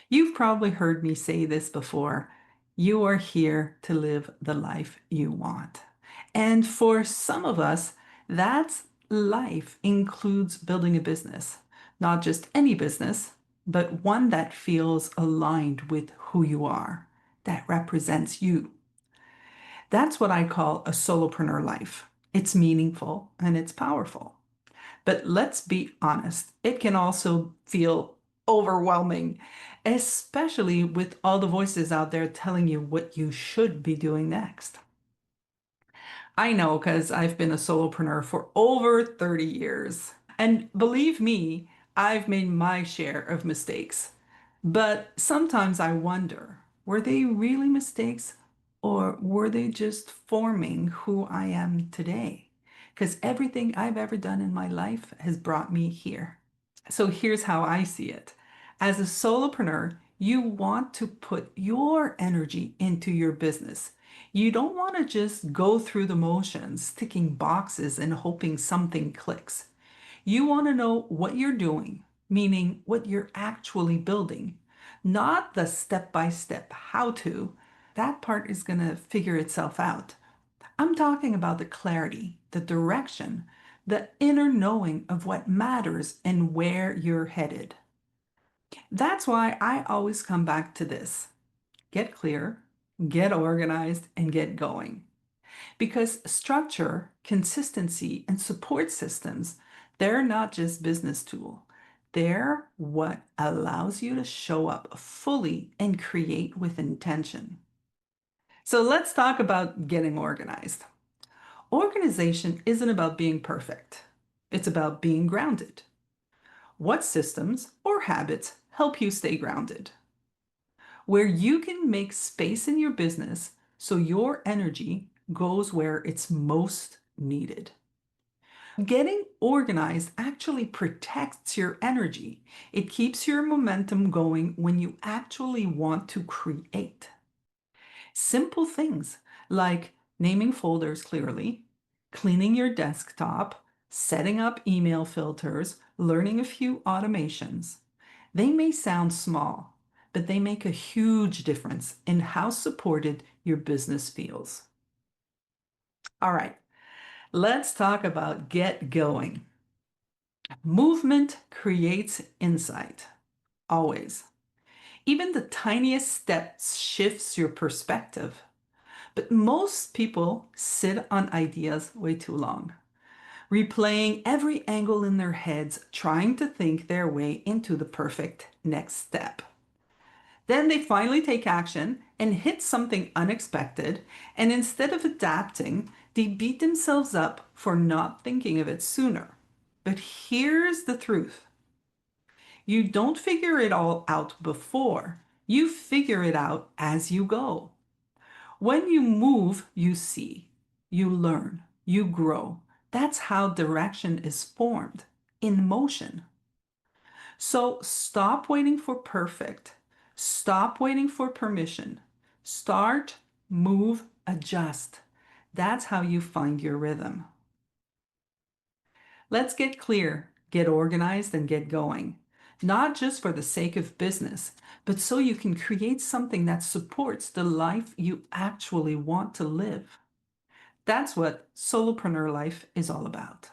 You've probably heard me say this before. You are here to live the life you want. And for some of us, that life includes building a business, not just any business, but one that feels aligned with who you are, that represents you. That's what I call a solopreneur life. It's meaningful and it's powerful. But let's be honest, it can also feel overwhelming, especially with all the voices out there telling you what you should be doing next. I know because I've been a solopreneur for over 30 years. And believe me, I've made my share of mistakes. But sometimes I wonder, were they really mistakes or were they just forming who I am today? Because everything I've ever done in my life has brought me here. So here's how I see it. As a solopreneur, you want to put your energy into your business. You don't want to just go through the motions, ticking boxes and hoping something clicks. You want to know what you're doing, meaning what you're actually building, not the step-by-step how-to. That part is going to figure itself out. I'm talking about the clarity, the direction, the inner knowing of what matters and where you're headed. That's why I always come back to this. Get clear, get organized, and get going. Because structure, consistency, and support systems, they're not just business tool. They're what allows you to show up fully and create with intention. So let's talk about getting organized. Organization isn't about being perfect. It's about being grounded. What systems or habits help you stay grounded? Where you can make space in your business so your energy goes where it's most needed. Getting organized actually protects your energy. It keeps your momentum going when you actually want to create. Simple things like naming folders clearly, cleaning your desktop, setting up email filters, learning a few automations. They may sound small, but they make a huge difference in how supported your business feels. All right, let's talk about get going. Movement creates insight, always. Even the tiniest step shifts your perspective. But most people sit on ideas way too long, replaying every angle in their heads, trying to think their way into the perfect next step. Then they finally take action and hit something unexpected, and instead of adapting, they beat themselves up for not thinking of it sooner. But here's the truth. You don't figure it all out before. You figure it out as you go. When you move, you see, you learn, you grow. That's how direction is formed in motion. So stop waiting for perfect. Stop waiting for permission. Start, move, adjust. That's how you find your rhythm. Let's get clear, get organized, and get going. Not just for the sake of business, but so you can create something that supports the life you actually want to live. That's what Soulopreneur Life is all about.